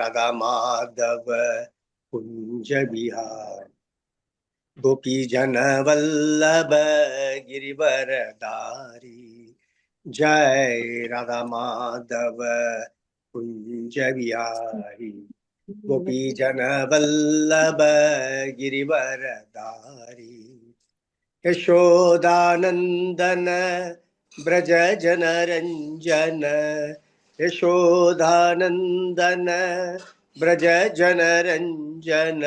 राधा माधव कुंज बिहार गोपी जन वल्लभ गिरिवर धारी जय राधा माधव कुंज बिहारी गोपी जन वल्लभ गिरिवर धारी यशोदानंदन ब्रज जन रंजन यशोदानंदन ब्रज जन रंजन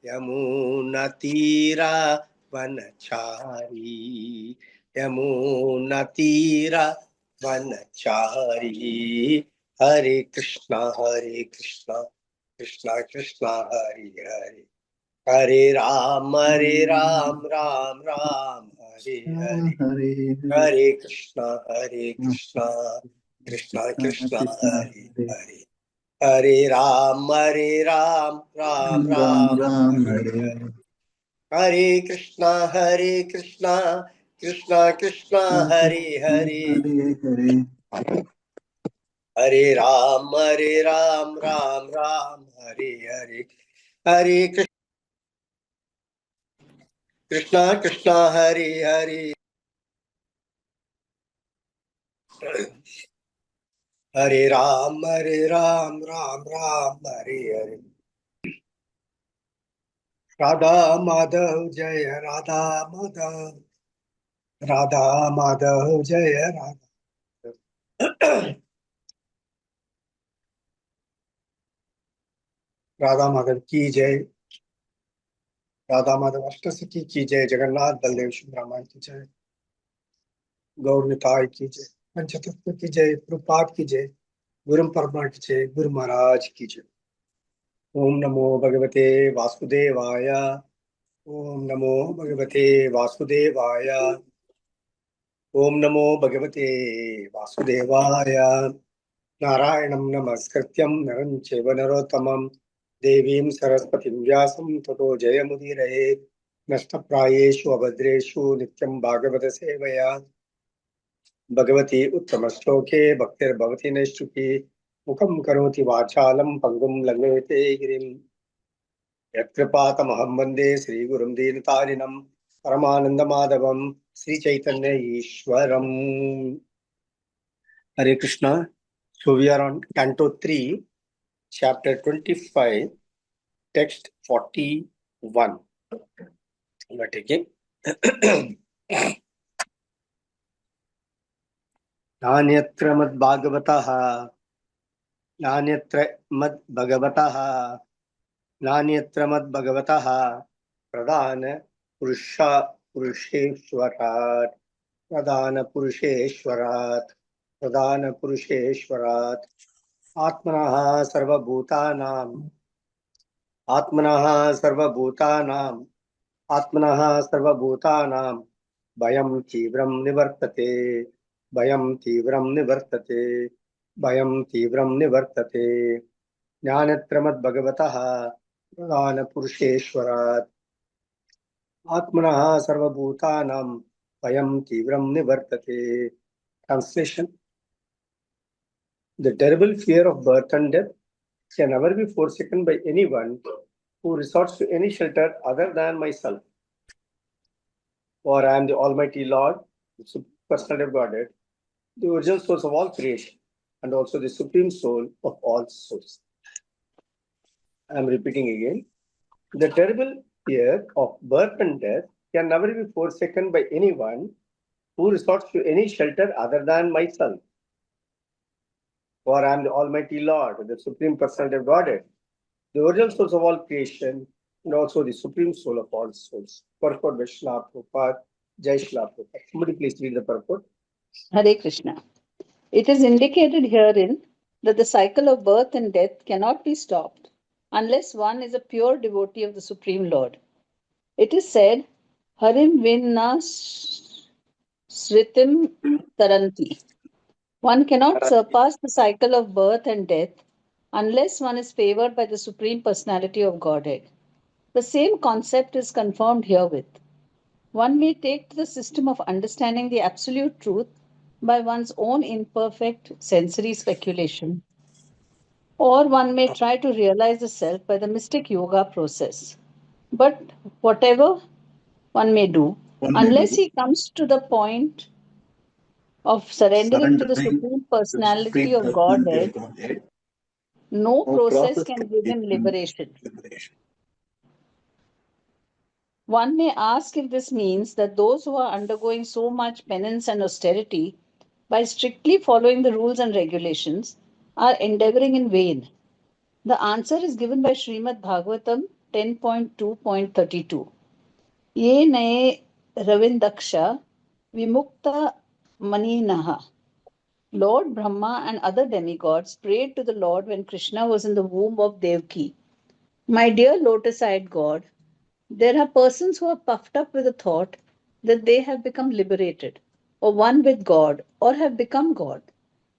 यमुना तीरा वनचारी यमुना तीरा वनचारी हरे कृष्णा कृष्णा कृष्णा हरे हरे हरे राम राम राम हरे हरे हरे कृष्णा कृष्णा कृष्णा हरे हरे हरे राम राम राम हरे हरे हरे कृष्णा कृष्णा कृष्णा हरे हरे हरे राम राम हरे हरे हरे कृष्णा हरे हरे हरे राम राम हरे हरे राधा माधव जय राधा माधव जय राधा माधव की जय राधा माधव अष्टसखी की जय जगन्नाथ बलदेव सुब्रह्मण्य की जय गौर निताय की जय पंचतत्व की जय प्रपात की जय गुरु परमात्मा की जय गुरु महाराज की जय ओम नमो भगवते वासुदेवाय ओम नमो भगवते वासुदेवाय ओम नमो भगवते वासुदेवाय नारायणं नमस्कृत्यं नरं चैव नरोत्तमं देवीं सरस्वतीं व्यासं ततो जयमुदीरये नष्टप्रायेषु अभद्रेषु नित्यं भागवत सेवया भगवती उत्तमश्लोके भक्तिर्भवति नैष्ठुकी मुखं करोति वाचालं पङ्गुं लङ्घयते गिरिं यत्कृपातमहं वन्दे श्रीगुरुं दीनतारिणं परमानन्दमाधवं श्रीचैतन्य ईश्वरम् हरे Krishna. So we are on Canto 3, Chapter 25, Text 41. We are taking नान्यत्र मद्भागवतः नान्यत्र मद्भगवतः नान्यत्र मद्भगवतः प्रधान पुरुषेश्वरात् प्रधान पुरुषेश्वरात् आत्मनः सर्वभूतानां भयं तीव्रं निवर्तते ज्ञानत्रमद्भगवतः प्रधान पुरुषेश्वरात् आत्मनः सर्वभूतानां भयं तीव्रं निवर्तते. Translation: The terrible fear of birth and death can never be forsaken by anyone who resorts to any shelter other than myself. For I am the Almighty Lord, the Supreme Personality of Godhead, the original source of all creation, and also the Supreme Soul of all souls. I am repeating again. The terrible fear of birth and death can never be forsaken by anyone who resorts to any shelter other than myself. For I am the Almighty Lord, the Supreme Personality of Godhead, the original source of all creation, and also the Supreme Soul of all souls. Purport by Srila Prabhupada. Jai Srila Prabhupada. Somebody please read the purport. Hare Krishna. It is indicated herein that the cycle of birth and death cannot be stopped unless one is a pure devotee of the Supreme Lord. It is said, Harim Vinna Sritim Taranti. One cannot surpass the cycle of birth and death unless one is favored by the Supreme Personality of Godhead. The same concept is confirmed herewith. One may take to the system of understanding the absolute truth by one's own imperfect sensory speculation. Or one may try to realize the self by the mystic yoga process. But whatever one may do, unless he comes to the point of surrendering to the Supreme Personality of Godhead, no process can give him liberation. One may ask if this means that those who are undergoing so much penance and austerity by strictly following the rules and regulations are endeavoring in vain. The answer is given by Srimad Bhagavatam 10.2.32. Ye naye ravindaksha vimukta maninaha. Lord Brahma and other demigods prayed to the Lord when Krishna was in the womb of Devaki. My dear lotus-eyed God, there are persons who are puffed up with the thought that they have become liberated, or one with God, or have become God.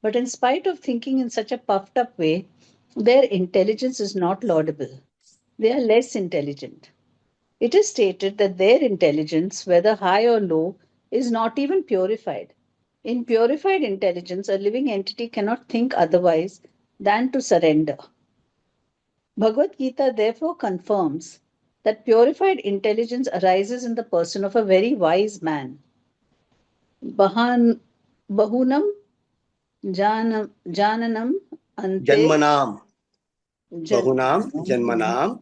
But in spite of thinking in such a puffed up way, their intelligence is not laudable. They are less intelligent. It is stated that their intelligence, whether high or low, is not even purified. In purified intelligence, a living entity cannot think otherwise than to surrender. Bhagavad Gita therefore confirms that purified intelligence arises in the person of a very wise man. Bahan, bahunam jananam ante Janmanam. Bahunam. Janmanam.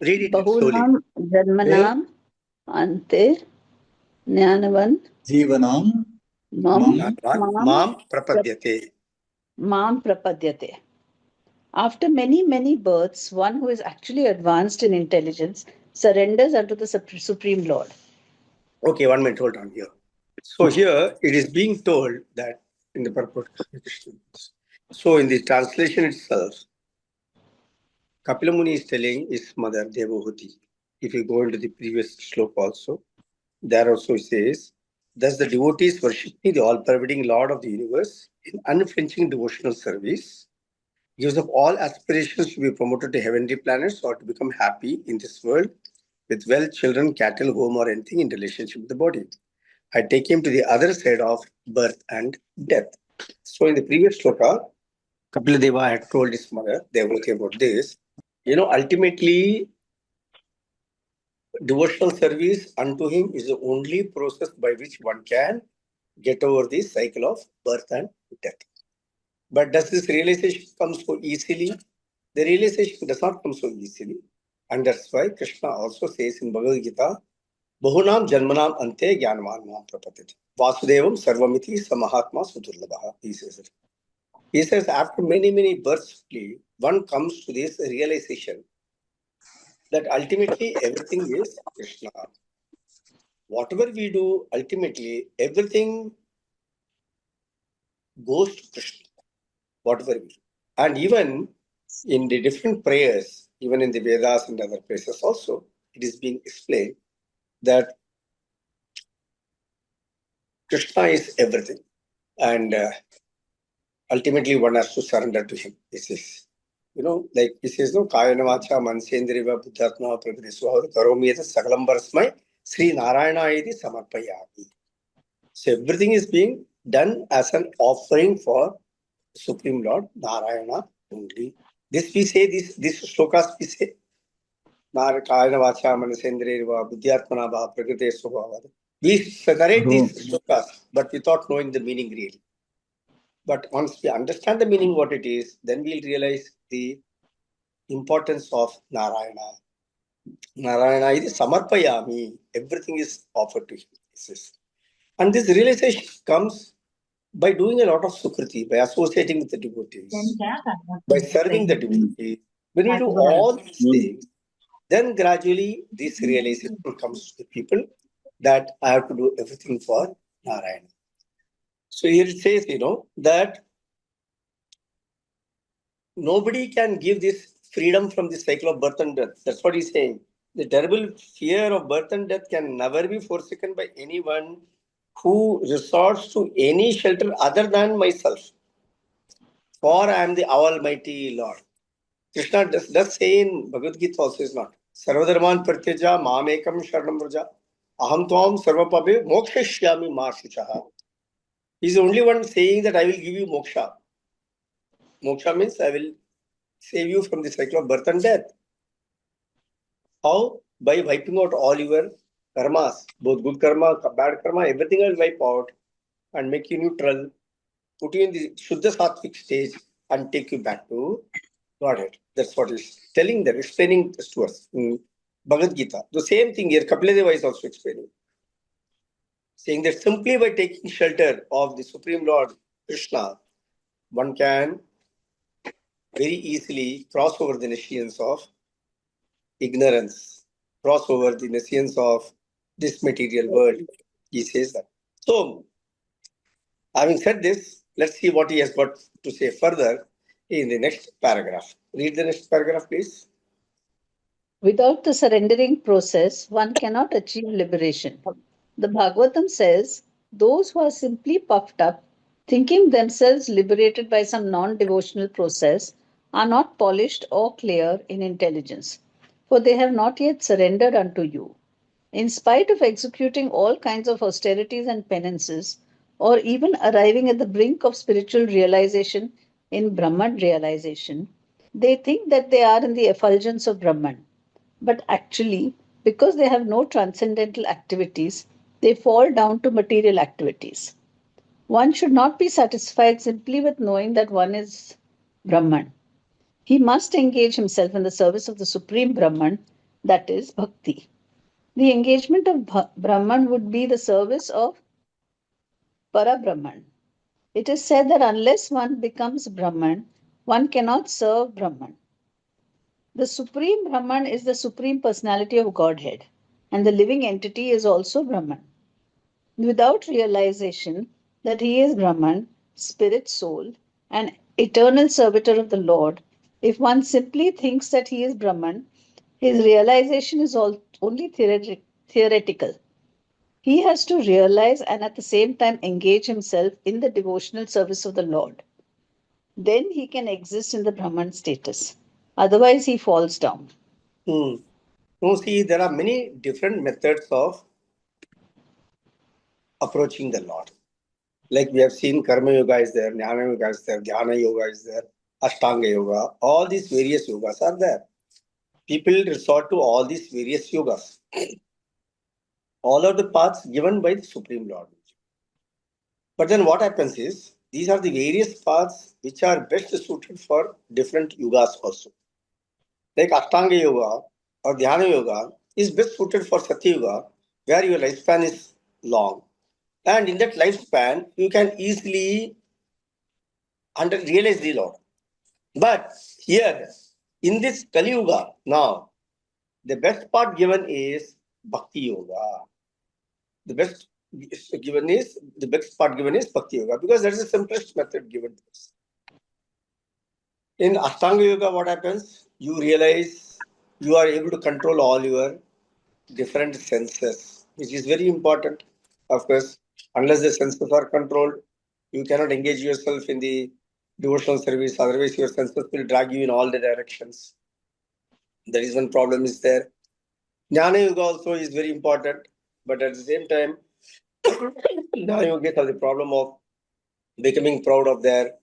Read it slowly. bahunam janmanam ante jnanavan Jivanam mam Mam prapadyate. mam prapadyate. After many, many births, one who is actually advanced in intelligence surrenders unto the Supreme Lord. Okay, 1 minute, hold on here. So here it is being told that in the purport. So in the translation itself, Kapila Muni is telling his mother Devahuti. If you go into the previous sloka also, there also it says, thus the devotees worship me, the all-pervading Lord of the universe, in unflinching devotional service, gives up all aspirations to be promoted to heavenly planets or to become happy in this world with wealth, children, cattle, home, or anything in relationship with the body. I take him to the other side of birth and death. So in the previous sloka, Kapila Deva had told his mother, Devahuti, about this. Ultimately, devotional service unto him is the only process by which one can get over the cycle of birth and death. But does this realization come so easily? The realization does not come so easily. And that's why Krishna also says in Bhagavad Gita, Bahunam Janmanam Ante Jnanavanam Prapatit. Vasudevam Sarvamiti Samahatma Sudurlabha. He says it. He says after many, many births, one comes to this realization that ultimately everything is Krishna. Whatever we do, ultimately everything goes to Krishna. Whatever we do. And even in the different prayers, even in the Vedas and other places also, it is being explained that Krishna is everything. And ultimately one has to surrender to him. This is, like he says, no, Kayana Vacha, Mansendriva, Buddhatma, Prakriswa, Karomi, Sagalam Barasmai, Sri Narayana Iti Samarpayami. So everything is being done as an offering for Supreme Lord Narayana only. This we say, this slokas we say. Narayana Vacha, Mansendriva, Buddhatmana, Prakriti Swabhava. We narrate these slokas, but without knowing the meaning really. But once we understand the meaning what it is, then we'll realize the importance of Narayana. Narayana is samarpayami. Everything is offered to him. And this realization comes by doing a lot of sukriti, by associating with the devotees, by serving the devotees. When we do all these things, then gradually this realization comes to the people that I have to do everything for Narayana. So here it says, that nobody can give this freedom from the cycle of birth and death. That's what he's saying. The terrible fear of birth and death can never be forsaken by anyone who resorts to any shelter other than myself. For I am the Almighty Lord. Krishna does say in Bhagavad Gita also is not. Sarvadharman pratyaja mamekam sharanam vraja aham tvam sarvapabe mokshashyami ma shuchaha. He's the only one saying that I will give you moksha. Moksha means I will save you from the cycle of birth and death. How? By wiping out all your karmas, both good karma, bad karma, everything will wipe out and make you neutral, put you in the Shuddha Sattvic stage and take you back to Godhead. That's what he's telling them, explaining this to us in Bhagavad Gita. The same thing here, Kapila Deva is also explaining, saying that simply by taking shelter of the Supreme Lord Krishna, one can very easily cross over the nescience of ignorance, cross over the nescience of this material world. He says that. So, having said this, let's see what he has got to say further in the next paragraph. Read the next paragraph, please. Without the surrendering process, one cannot achieve liberation. The Bhagavatam says, those who are simply puffed up, thinking themselves liberated by some non devotional process, are not polished or clear in intelligence, for they have not yet surrendered unto you. In spite of executing all kinds of austerities and penances, or even arriving at the brink of spiritual realization in Brahman realization, they think that they are in the effulgence of Brahman. But actually, because they have no transcendental activities, they fall down to material activities. One should not be satisfied simply with knowing that one is Brahman. He must engage himself in the service of the Supreme Brahman, that is, bhakti. The engagement of Brahman would be the service of Para-Brahman. It is said that unless one becomes Brahman, one cannot serve Brahman. The Supreme Brahman is the Supreme Personality of Godhead, and the living entity is also Brahman. Without realization that he is Brahman, spirit, soul, and eternal servitor of the Lord, if one simply thinks that he is Brahman, his realization is only theoretical. He has to realize and at the same time engage himself in the devotional service of the Lord. Then he can exist in the Brahman status. Otherwise, he falls down. Now, see, there are many different methods of approaching the Lord. Like we have seen, Karma Yoga is there, Jnana Yoga is there, Dhyana Yoga is there, Ashtanga Yoga. All these various yogas are there. People resort to all these various yogas. All are the paths given by the Supreme Lord. But then what happens is, these are the various paths which are best suited for different yogas also. Like Ashtanga Yoga or Dhyana Yoga is best suited for Satya Yoga, where your lifespan is long. And in that lifespan, you can easily realize the Lord. But here, in this Kali Yuga, now, the best part given is Bhakti Yoga. The best part given is Bhakti Yoga, because that is the simplest method given to us. In Ashtanga Yoga, what happens? You realize you are able to control all your different senses, which is very important. Of course, unless the senses are controlled, you cannot engage yourself in the devotional service. Otherwise, your senses will drag you in all the directions. There is one problem is there. Jnana Yoga also is very important, but at the same time, Jnana Yogis have the problem of becoming proud of their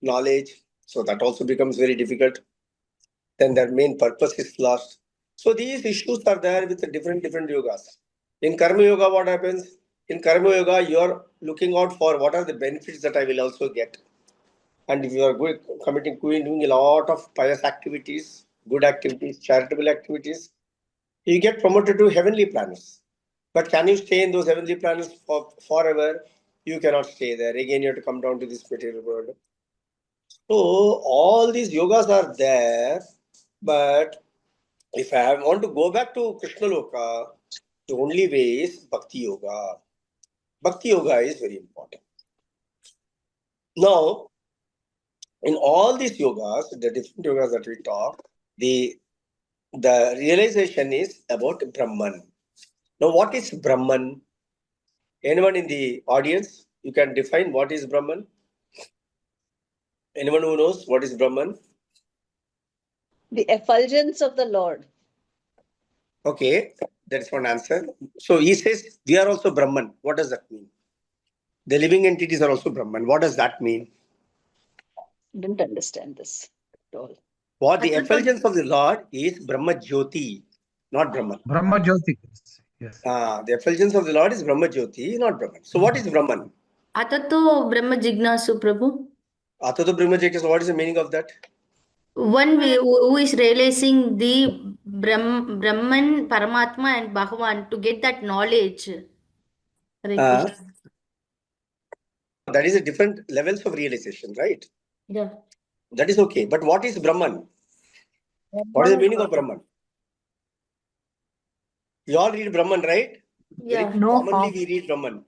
knowledge. So that also becomes very difficult. Then their main purpose is lost. So these issues are there with the different yogas. In Karma Yoga, what happens? In Karma Yoga, you are looking out for what are the benefits that I will also get. And if you are doing a lot of pious activities, good activities, charitable activities, you get promoted to heavenly planets. But can you stay in those heavenly planets forever? You cannot stay there. Again, you have to come down to this material world. So all these yogas are there, but if I want to go back to Krishna Loka, the only way is Bhakti Yoga. Bhakti Yoga is very important. Now, in all these yogas, the different yogas that we talk, the realization is about Brahman. Now, what is Brahman? Anyone in the audience, you can define what is Brahman? Anyone who knows what is Brahman? The effulgence of the Lord. Okay, that's one answer. So he says we are also Brahman. What does that mean? The living entities are also Brahman. What does that mean? Didn't understand this at all. What the effulgence of the Lord is Brahma Jyoti, not Brahman. Brahma Jyoti. Yes. The effulgence of the Lord is Brahma Jyoti, not Brahman. So what is Brahman? Atato Brahma Jignasu, Prabhu. Atato Brahma Jyoti, what is the meaning of that? One who is realizing the Brahman, Paramatma and Bhagavan to get that knowledge. Hare Uh, Krishna. that is a different levels of realization, right? Yeah. That is okay. But what is Brahman? What is the meaning of Brahman? You all read Brahman, right? Yeah. Very No commonly form. we read Brahman.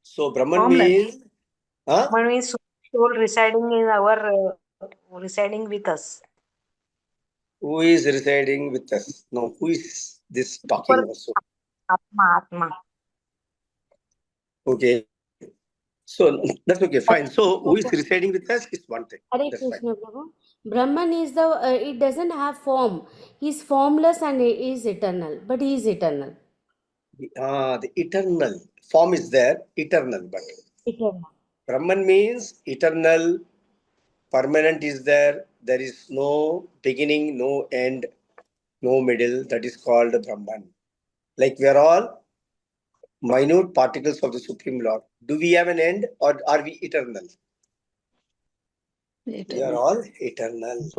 So Brahman Formless. means, Brahman means soul residing in our residing with us. who is residing with us? No, who is this talking also? Atma. Okay. So that's okay, fine. So who is residing with us is one thing. Hare That's fine. Krishna, Prabhu. Brahman is it doesn't have form. He's formless and he is eternal, but he is eternal. The eternal form is there, eternal, but Eternal. Brahman means eternal, permanent is there. There is no beginning, no end, no middle. That is called Brahman. Like we are all minute particles of the Supreme Lord. Do we have an end or are we eternal? We are all eternal.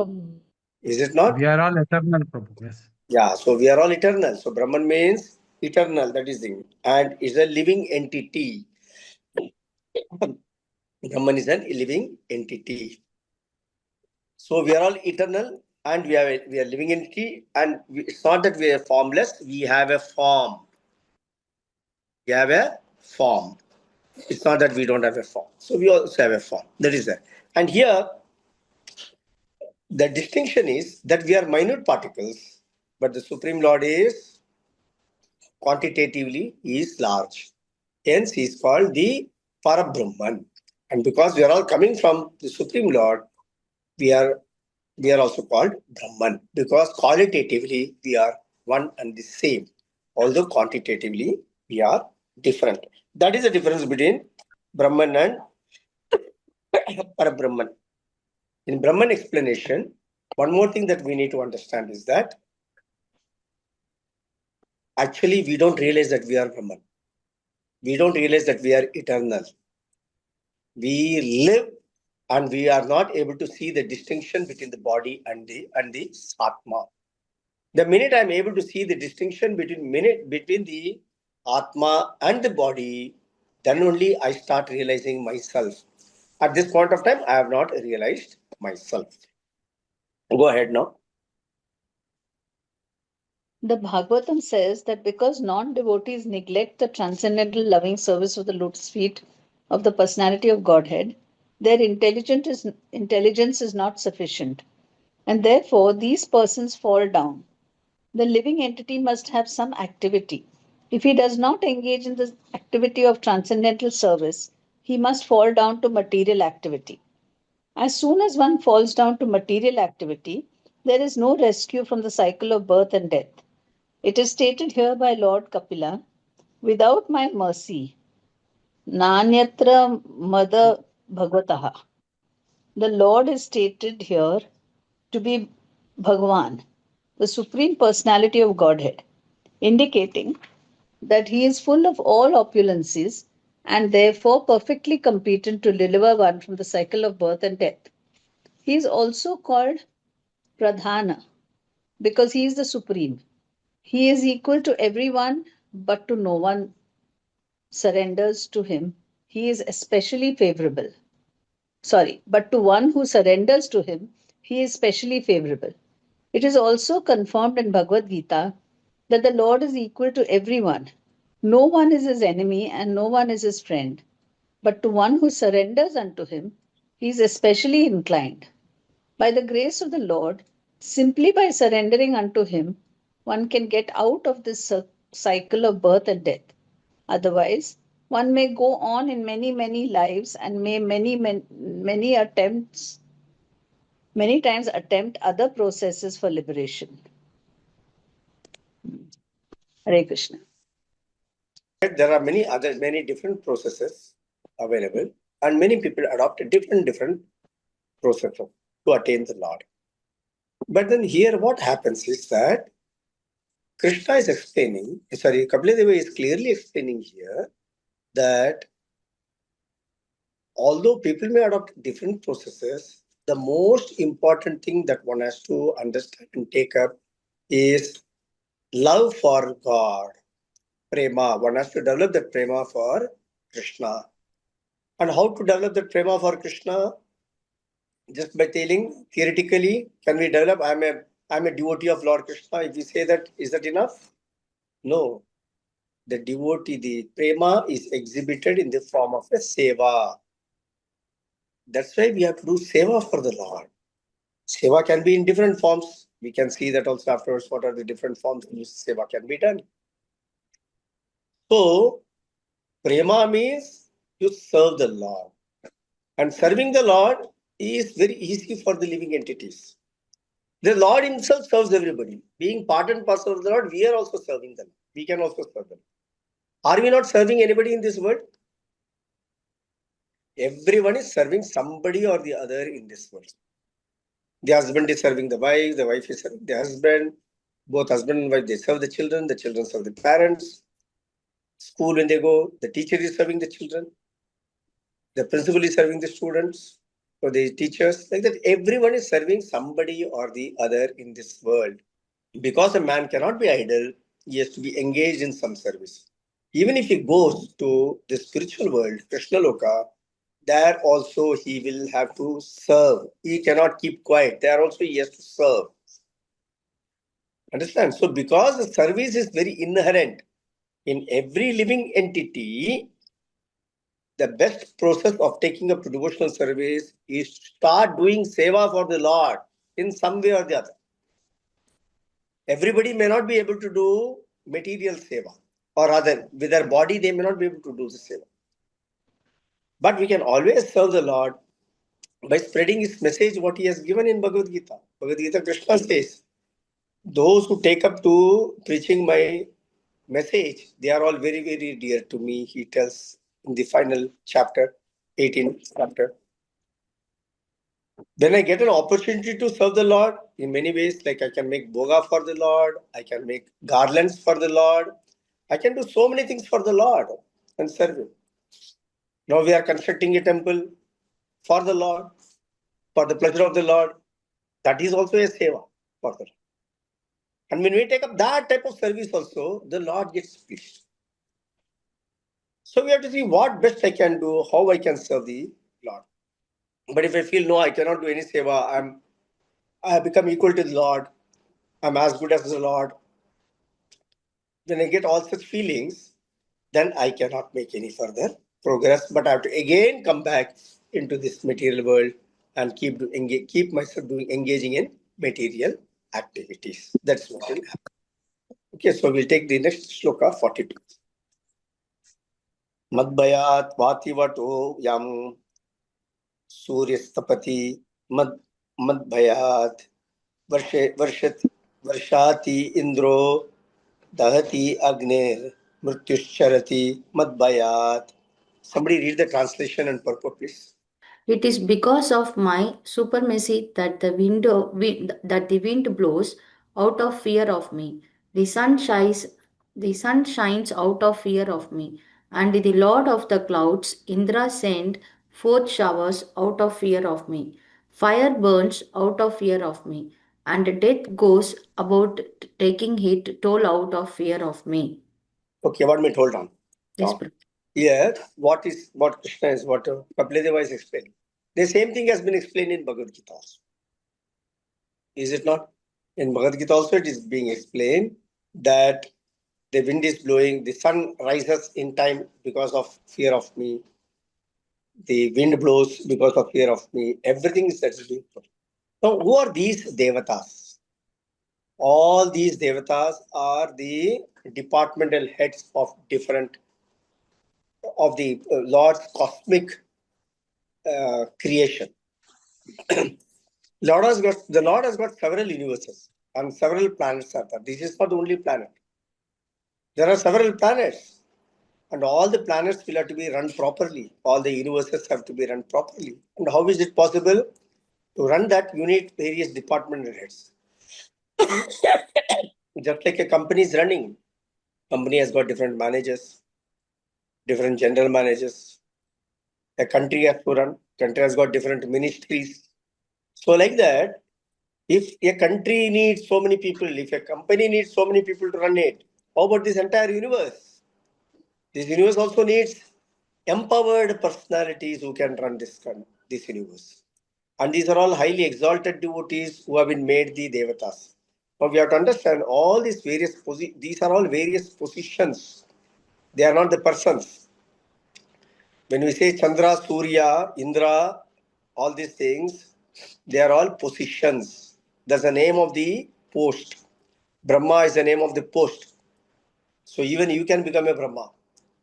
Is it not? We are all eternal, Prabhu. Yes. Yeah, so we are all eternal. So Brahman means eternal, that is the and is a living entity. Brahman is a living entity. So we are all eternal and we are living entity, and it's not that we are formless, we have a form. We have a form. It's not that we don't have a form. So we also have a form. That is that. And here the distinction is that we are minute particles, but the Supreme Lord is quantitatively is large. Hence, he is called the Parabrahman. And because we are all coming from the Supreme Lord, we are also called Brahman, because qualitatively we are one and the same, although quantitatively we are different. That is the difference between Brahman and Parabrahman. In Brahman explanation, one more thing that we need to understand is that actually we don't realize that we are Brahman. We don't realize that we are eternal. We live and we are not able to see the distinction between the body and the Atma. The minute I am able to see the distinction between the Atma and the body, then only I start realizing myself. At this point of time, I have not realized myself. Go ahead now. The Bhagavatam says that because non-devotees neglect the transcendental loving service of the lotus feet of the personality of Godhead, their intelligence is not sufficient, and therefore these persons fall down. The living entity must have some activity. If he does not engage in the activity of transcendental service, he must fall down to material activity. As soon as one falls down to material activity, there is no rescue from the cycle of birth and death. It is stated here by Lord Kapila, without my mercy, Nanyatra Mada Bhagavataha. The Lord is stated here to be Bhagavan, the Supreme Personality of Godhead, indicating that he is full of all opulences and therefore perfectly competent to deliver one from the cycle of birth and death. He is also called Pradhana because he is the Supreme. He is equal to everyone, but to no one surrenders to him. He is especially favorable. But to one who surrenders to him, he is specially favorable. It is also confirmed in Bhagavad Gita that the Lord is equal to everyone. No one is his enemy and no one is his friend. But to one who surrenders unto him, he is especially inclined. By the grace of the Lord, simply by surrendering unto him, one can get out of this cycle of birth and death. Otherwise, one may go on in many, many lives and may many times attempt other processes for liberation. Hare Krishna. There are many different processes available, and many people adopt different process to attain the Lord. But then here what happens is that Krishna is explaining, Kapila Deva is clearly explaining here that although people may adopt different processes, the most important thing that one has to understand and take up is love for God, prema. One has to develop that prema for Krishna. And how to develop that prema for Krishna? Just by telling theoretically, can we develop? I'm a devotee of Lord Krishna. If we say that, is that enough? No. The devotee, the prema is exhibited in the form of a seva. That's why we have to do seva for the Lord. Seva can be in different forms. We can see that also afterwards, what are the different forms in which seva can be done. So, prema means you serve the Lord. And serving the Lord is very easy for the living entities. The Lord himself serves everybody. Being part and parcel of the Lord, we are also serving them. We can also serve them. Are we not serving anybody in this world? Everyone is serving somebody or the other in this world. The husband is serving the wife is serving the husband. Both husband and wife, they serve the children serve the parents. School when they go, the teacher is serving the children. The principal is serving the students or the teachers. Like that, everyone is serving somebody or the other in this world. Because a man cannot be idle, he has to be engaged in some service. Even if he goes to the spiritual world, Krishna Loka, there also he will have to serve. He cannot keep quiet. There also he has to serve. Understand? So because the service is very inherent in every living entity, the best process of taking up to devotional service is to start doing seva for the Lord in some way or the other. Everybody may not be able to do material seva, or rather, with their body, they may not be able to do the seva. But we can always serve the Lord by spreading his message, what he has given in Bhagavad Gita. Bhagavad Gita, Krishna says, those who take up to preaching my message, they are all very, very dear to me, he tells in the final chapter, 18th chapter. When I get an opportunity to serve the Lord in many ways, like I can make bhoga for the Lord, I can make garlands for the Lord, I can do so many things for the Lord and serve him. Now we are constructing a temple for the Lord, for the pleasure of the Lord. That is also a seva for the Lord. And when we take up that type of service also, the Lord gets pleased. So we have to see what best I can do, how I can serve the Lord. But if I feel, no, I cannot do any seva, I have become equal to the Lord, I'm as good as the Lord. When I get all such feelings, then I cannot make any further progress, but I have to again come back into this material world and keep myself engaging in material activities. That's what will happen. Okay, so we'll take the next shloka 42. Madbayat vativato yam suryastapati madbhayat varshati indro dahati agner mrityuscharati madbhayat. Somebody read the translation and purport, please. It is because of my supremacy that the wind blows out of fear of me. The sun shines out of fear of me. And the Lord of the clouds, Indra, sent forth showers out of fear of me. Fire burns out of fear of me. And death goes about taking it toll out of fear of me. Okay, 1 minute, hold on. Yes, Now, here, what Krishna is, what Kapila Deva is explaining. The same thing has been explained in Bhagavad Gita also. Is it not? In Bhagavad Gita also it is being explained that the wind is blowing, the sun rises in time because of fear of me, the wind blows because of fear of me, everything is that is being told. Now, who are these devatas? All these devatas are the departmental heads of different of the Lord's cosmic creation. The Lord has got several universes and several planets are there. This is not the only planet. There are several planets, and all the planets will have to be run properly. All the universes have to be run properly. And how is it possible? To run that, you need various department heads. Just like a company is running, company has got different managers, different general managers. A country has to run, country has got different ministries. So like that, if a country needs so many people, if a company needs so many people to run it, how about this entire universe? This universe also needs empowered personalities who can run this universe. And these are all highly exalted devotees who have been made the devatas. Now we have to understand all these these are all various positions. They are not the persons. When we say Chandra, Surya, Indra, all these things, they are all positions. That's the name of the post. Brahma is the name of the post. So even you can become a Brahma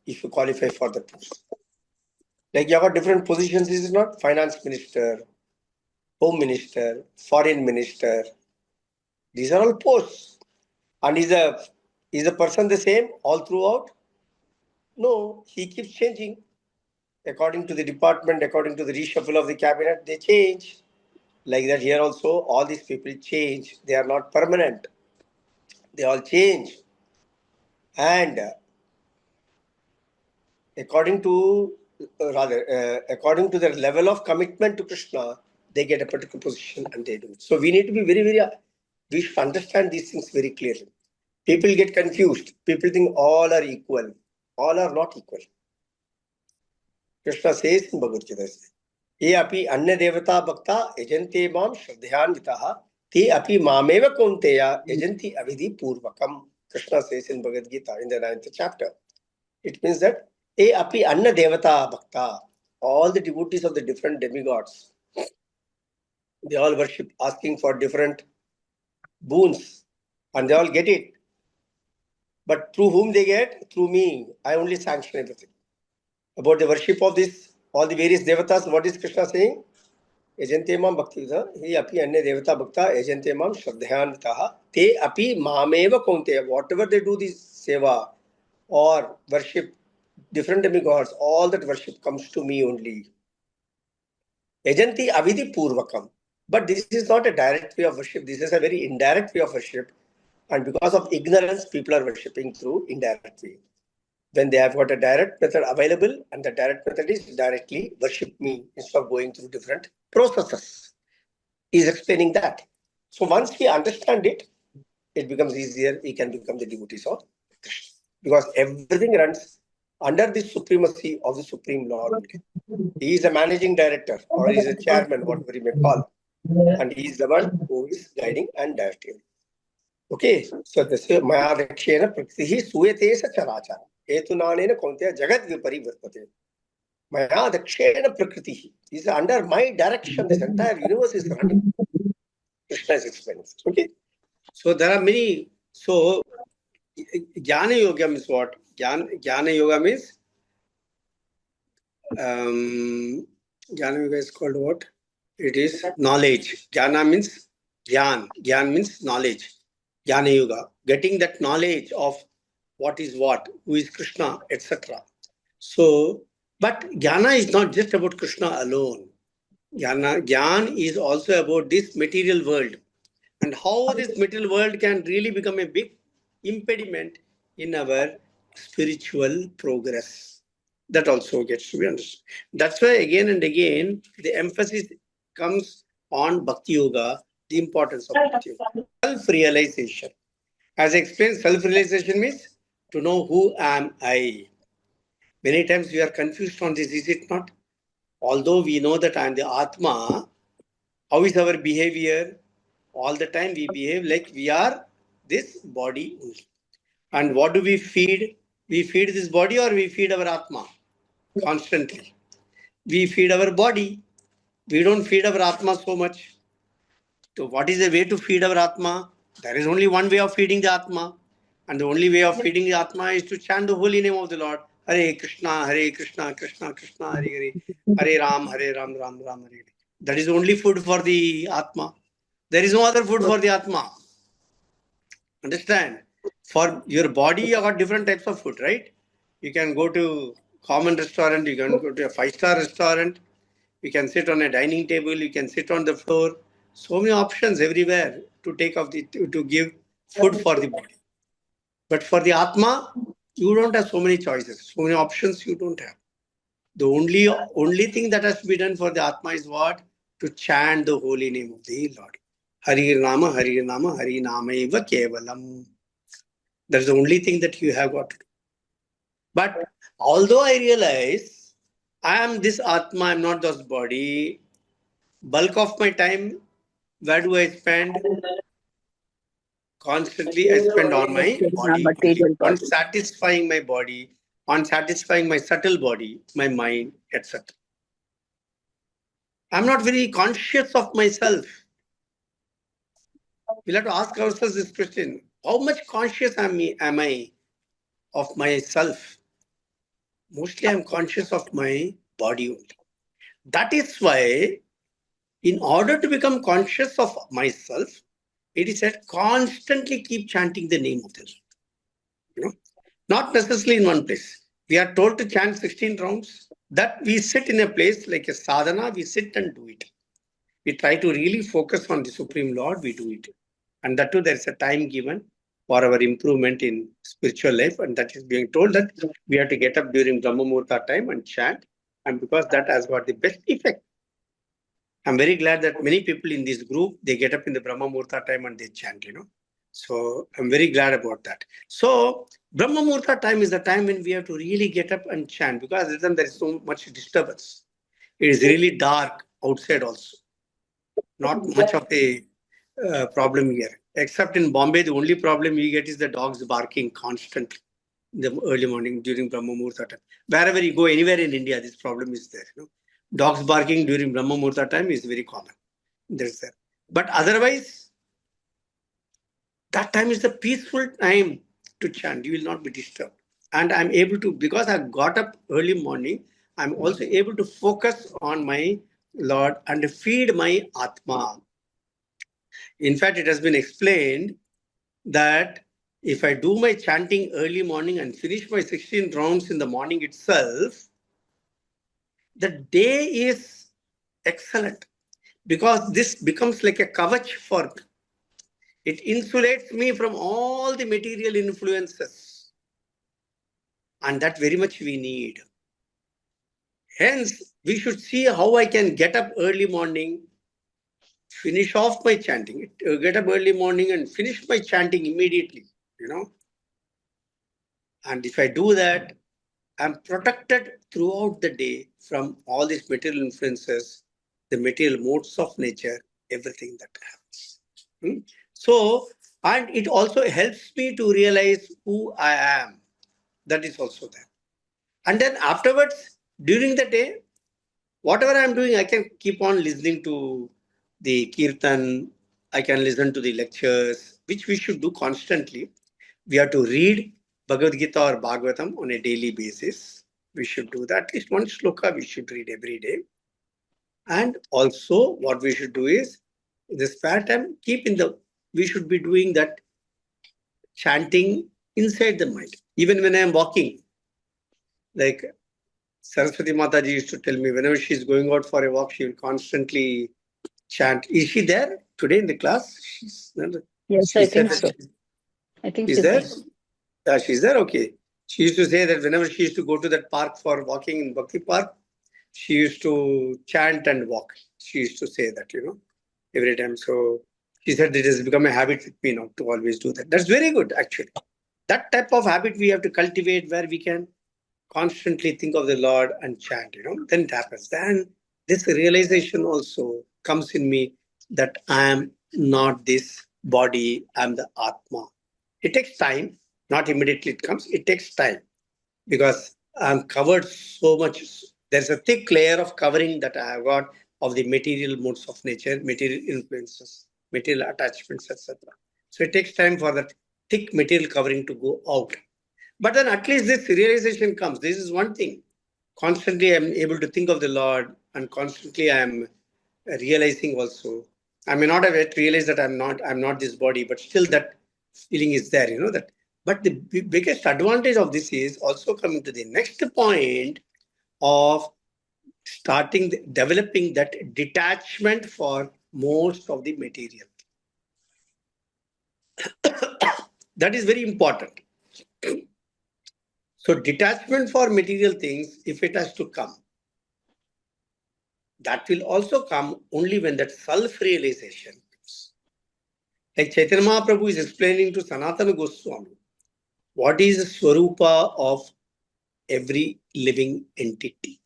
if you qualify for the post. Like you have got different positions, is it not? Finance minister, home minister, foreign minister. These are all posts. And is a person the same all throughout? No, he keeps changing. According to the department, according to the reshuffle of the cabinet, they change. Like that here also, all these people change. They are not permanent. They all change. And according to according to their level of commitment to Krishna, they get a particular position and they do it. So we need to be we should understand these things very clearly. People get confused. People think all are equal. All are not equal. Krishna says in Bhagavad Gita, ye api anya devata bhakta yajante mam shraddhayanvitaha te api mameva konteya yajanti avidhi purvakam. Krishna says in Bhagavad Gita in the 9th chapter. It means that ye api anya devata bhakta, all the devotees of the different demigods, they all worship asking for different boons and they all get it. But through whom they get? Through me. I only sanction everything. About the worship of this, all the various devatas, what is Krishna saying? Ejante mam bhakti vida, he api anya devata bhakta, ejante mam shraddhayanvitaha, te api mameva konteya. Whatever they do this seva or worship different demigods, all that worship comes to me only. Ejanti avidhi purvakam. But this is not a direct way of worship. This is a very indirect way of worship. And because of ignorance, people are worshipping through indirect way. When they have got a direct method available, and the direct method is directly worship me instead of going through different processes. He is explaining that. So once we understand it, it becomes easier. We can become the devotees of Krishna. Because everything runs under the supremacy of the Supreme Lord. He is a managing director or he is a chairman, whatever you may call. And he is the one who is guiding and directing. Okay, so this is Maya Dakshena Prakriti Suyate Charachara. Etunanena Konteya Jagat Viparivartate. Maya Dakshena Prakriti is under my direction. This entire universe is running. Krishna is explaining. Okay, so there are many. So Jnana Yoga means what? Jnana Yoga means Jnana Yoga is called what? It is knowledge. Jnana means Jnana. Jnana means knowledge. Jnana Yoga, getting that knowledge of what is what, who is Krishna, etc. So, but Jnana is not just about Krishna alone. Jnana is also about this material world and how this material world can really become a big impediment in our spiritual progress. That also gets to be understood. That's why again and again the emphasis comes on Bhakti Yoga, the importance of Bhakti Yoga. Self-realization. As I explained, self-realization means to know who am I. Many times we are confused on this, is it not? Although we know that I am the Atma, how is our behavior? All the time we behave like we are this body only. And what do we feed? We feed this body or we feed our Atma? Constantly. We feed our body. We don't feed our Atma so much. So what is the way to feed our Atma? There is only one way of feeding the Atma. And the only way of feeding the Atma is to chant the holy name of the Lord. Hare Krishna, Krishna, Krishna, Hare Hare. Hare Ram, Ram, Ram, Hare. That is only food for the Atma. There is no other food for the Atma. Understand? For your body, you got different types of food, right? You can go to common restaurant, you can go to a 5-star restaurant, You can sit on a dining table, you can sit on the floor. So many options everywhere to take of to give food for the body. But for the Atma, you don't have so many choices, so many options you don't have. The only thing that has to be done for the Atma is what? To chant the holy name of the Lord. Hari Nama, Hari Nama, Hari Nama Eva Kevalam. That's the only thing that you have got to do. But although I realize I am this Atma, I am not this body, bulk of my time, where do I spend? Constantly I spend on my body, on satisfying my body, on satisfying my subtle body, my mind, etc. I'm not very conscious of myself. We'll have to ask ourselves this question. How much conscious am I of myself? Mostly I'm conscious of my body only. That is why, in order to become conscious of myself, it is said constantly keep chanting the name of the Lord. Not necessarily in one place. We are told to chant 16 rounds. That we sit in a place like a sadhana, we sit and do it. We try to really focus on the Supreme Lord, we do it. And that too, there's a time given for our improvement in spiritual life. And that is being told that we have to get up during Brahma Muhurta time and chant. And because that has got the best effect. I'm very glad that many people in this group, they get up in the Brahma Muhurta time and they chant, So I'm very glad about that. So Brahma Muhurta time is the time when we have to really get up and chant, because then there is so much disturbance. It is really dark outside also. Not much of a problem here. Except in Bombay, the only problem we get is the dogs barking constantly in the early morning during Brahma Muhurta time. Wherever you go, anywhere in India, this problem is there. Dogs barking during Brahma Muhurta time is very common. There's there. But otherwise, that time is the peaceful time to chant. You will not be disturbed. And I'm able to, because I got up early morning, I'm also able to focus on my Lord and feed my Atma. In fact, it has been explained that if I do my chanting early morning and finish my 16 rounds in the morning itself, the day is excellent, because this becomes like a kavach for me. It insulates me from all the material influences. And that very much we need. Hence, we should see how I can get up early morning, finish off my chanting, get up early morning and finish my chanting immediately, And if I do that, I'm protected throughout the day from all these material influences, the material modes of nature, everything that happens. So, and it also helps me to realize who I am. That is also there. And then afterwards, during the day, whatever I'm doing, I can keep on listening to the kirtan. I can listen to the lectures, which we should do constantly. We have to read Bhagavad Gita or Bhagavatam on a daily basis. We should do that. At least one shloka we should read every day. And also what we should do is, in the spare time, we should be doing that chanting inside the mind. Even when I am walking, like Saraswati Mataji used to tell me, whenever she's going out for a walk, she will constantly chant. Is she there today in the class? Yes, I think so. I think she's there. Yeah, she's there. Okay. She used to say that whenever she used to go to that park for walking in Bhakti Park, she used to chant and walk. She used to say that, every time. So she said it has become a habit with me now to always do that. That's very good, actually. That type of habit we have to cultivate, where we can constantly think of the Lord and chant, then it happens. Then this realization also comes in me that I am not this body, I am the Atma. It takes time, not immediately it comes, it takes time, because I'm covered so much. There's a thick layer of covering that I have got of the material modes of nature, material influences, material attachments, etc. So it takes time for that thick material covering to go out. But then at least this realization comes. This is one thing. Constantly I'm able to think of the Lord, and constantly I'm realizing also. I may not have yet realized that I'm not this body, but still that feeling is there, that. But the biggest advantage of this is also coming to the next point of developing that detachment for most of the material. That is very important. So detachment for material things, if it has to come, that will also come only when that self-realization comes. Like Chaitanya Mahaprabhu is explaining to Sanatana Goswami, what is the swarupa of every living entity?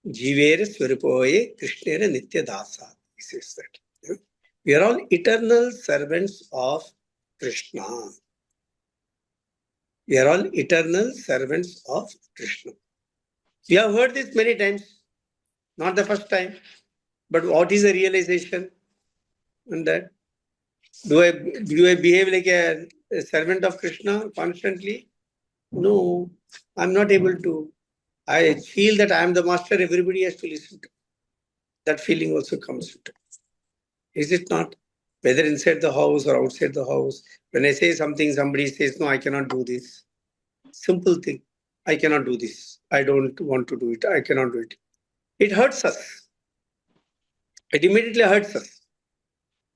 Jivere swarupoye Krishnere nitya dasa. He says that. We are all eternal servants of Krishna. We are all eternal servants of Krishna. We have heard this many times, not the first time. But what is the realization in that? Do I behave like a servant of Krishna constantly? No, I'm not able to. I feel that I am the master, everybody has to listen to. That feeling also comes into. Is it not? Whether inside the house or outside the house, when I say something, somebody says, no, I cannot do this. Simple thing. I cannot do this. I don't want to do it. I cannot do it. It hurts us. It immediately hurts us.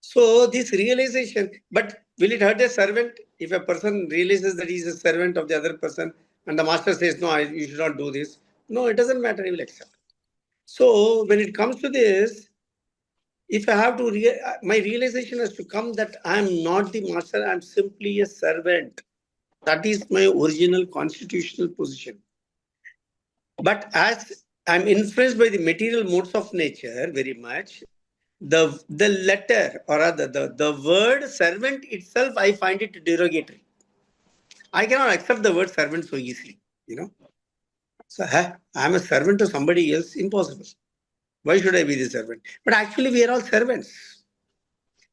So this realization, but will it hurt a servant? If a person realizes that he is a servant of the other person and the master says, no, you should not do this. No, it doesn't matter, he will accept. So when it comes to this, if I have to, my realization has to come that I am not the master, I am simply a servant. That is my original constitutional position. But as I am influenced by the material modes of nature very much, the letter or rather the word servant itself, I find it derogatory. I cannot accept the word servant so easily, So I am a servant to somebody else, impossible. Why should I be the servant? But actually we are all servants.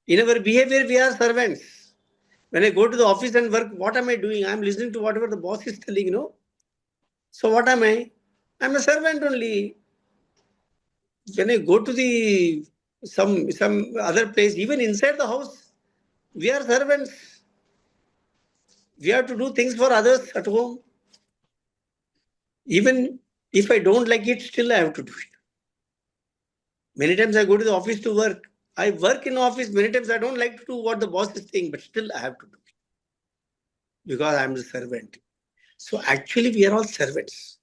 In our behavior, we are servants. When I go to the office and work, what am I doing? I am listening to whatever the boss is telling, So what am I? I am a servant only. When I go to the some other place, even inside the house, we are servants. We have to do things for others at home. Even if I don't like it, still I have to do it. Many times I go to the office to work. I work in office. Many times I don't like to do what the boss is saying, but still I have to do it. Because I am the servant. So actually we are all servants.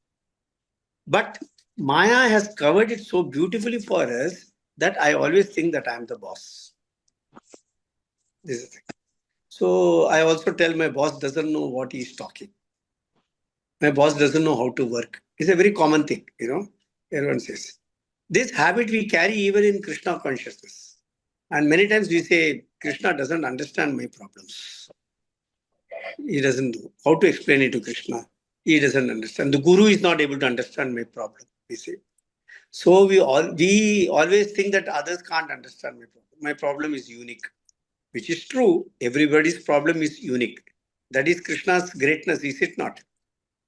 But Maya has covered it so beautifully for us that I always think that I am the boss. This is the thing. So I also tell my boss doesn't know what he is talking. My boss doesn't know how to work. It's a very common thing, Everyone says. This habit we carry even in Krishna consciousness. And many times we say, Krishna doesn't understand my problems. He doesn't know how to explain it to Krishna. He doesn't understand. The Guru is not able to understand my problem, we say. So we always think that others can't understand my problem. My problem is unique, which is true. Everybody's problem is unique. That is Krishna's greatness, is it not?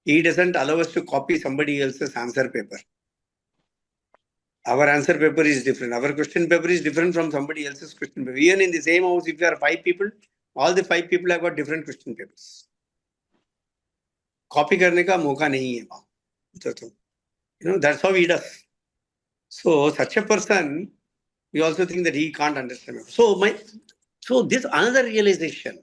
He doesn't allow us to copy somebody else's answer paper. Our answer paper is different. Our question paper is different from somebody else's question paper. Even in the same house, if there are 5 people, all the 5 people have got different question papers. Copy करने का मौका नहीं है वहाँ. That's how he does. So such a person, we also think that he can't understand. So this another realization.